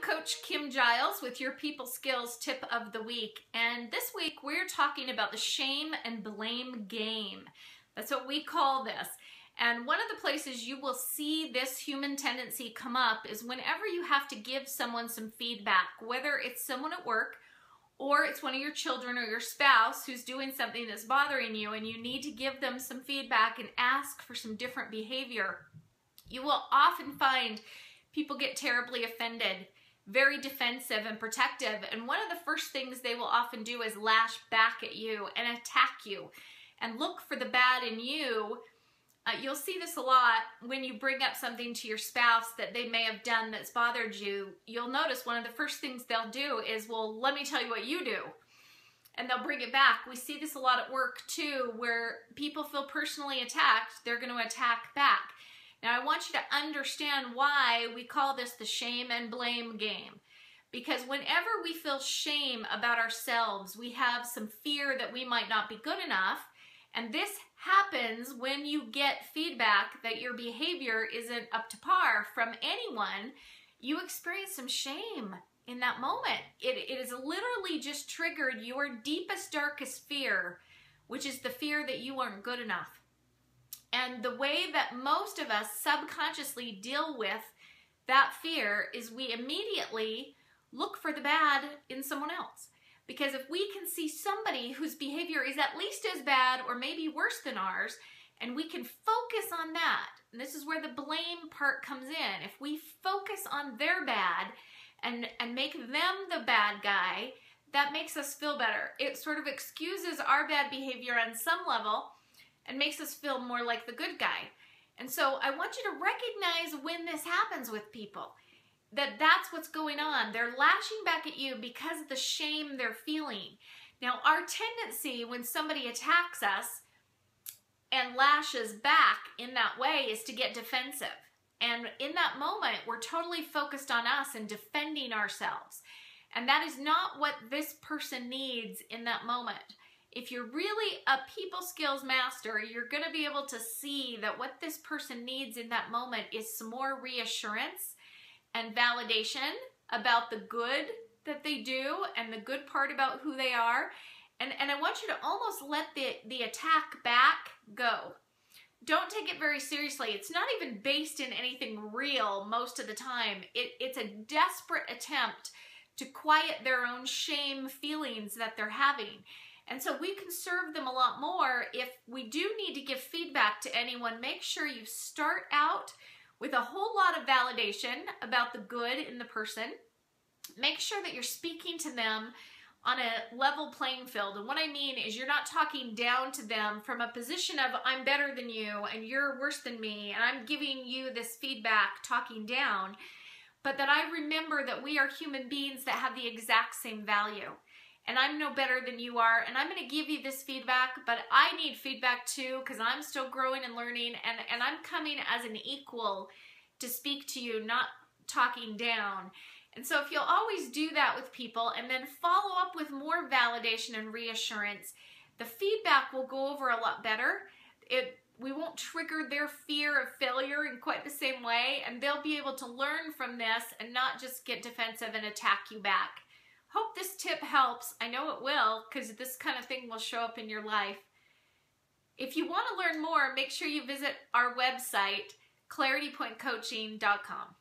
Coach Kim Giles with your people skills tip of the week. And this week we're talking about the shame and blame game. That's what we call this. And one of the places you will see this human tendency come up is whenever you have to give someone some feedback, whether it's someone at work or it's one of your children or your spouse who's doing something that's bothering you and you need to give them some feedback and ask for some different behavior. You will often find people get terribly offended, very defensive and protective, and one of the first things they will often do is lash back at you and attack you and look for the bad in you. You'll see this a lot when you bring up something to your spouse that they may have done that's bothered you. You'll notice one of the first things they'll do is, well, let me tell you what you do. And they'll bring it back. We see this a lot at work too, where people feel personally attacked, they're going to attack back. Now, I want you to understand why we call this the shame and blame game. Because whenever we feel shame about ourselves, we have some fear that we might not be good enough. And this happens when you get feedback that your behavior isn't up to par from anyone. You experience some shame in that moment. It is literally just triggered your deepest, darkest fear, which is the fear that you aren't good enough. And the way that most of us subconsciously deal with that fear is we immediately look for the bad in someone else. Because if we can see somebody whose behavior is at least as bad or maybe worse than ours, and we can focus on that, and this is where the blame part comes in. If we focus on their bad and make them the bad guy, that makes us feel better. It sort of excuses our bad behavior on some level and makes us feel more like the good guy. And so I want you to recognize when this happens with people, that's what's going on. They're lashing back at you because of the shame they're feeling. Now, our tendency when somebody attacks us and lashes back in that way is to get defensive. And in that moment, we're totally focused on us and defending ourselves. And that is not what this person needs in that moment. If you're really a people skills master, you're going to be able to see that what this person needs in that moment is some more reassurance and validation about the good that they do and the good part about who they are. And I want you to almost let the attack back go. Don't take it very seriously. It's not even based in anything real most of the time. It's a desperate attempt to quiet their own shame feelings that they're having. And so we can serve them a lot more. If we do need to give feedback to anyone, make sure you start out with a whole lot of validation about the good in the person. Make sure that you're speaking to them on a level playing field. And what I mean is you're not talking down to them from a position of I'm better than you and you're worse than me and I'm giving you this feedback talking down, but that I remember that we are human beings that have the exact same value. And I'm no better than you are, and I'm going to give you this feedback, but I need feedback too because I'm still growing and learning, and I'm coming as an equal to speak to you, not talking down. And so if you'll always do that with people and then follow up with more validation and reassurance, the feedback will go over a lot better. We won't trigger their fear of failure in quite the same way, and they'll be able to learn from this and not just get defensive and attack you back. Hope this tip helps. I know it will, because this kind of thing will show up in your life. If you want to learn more, make sure you visit our website, claritypointcoaching.com.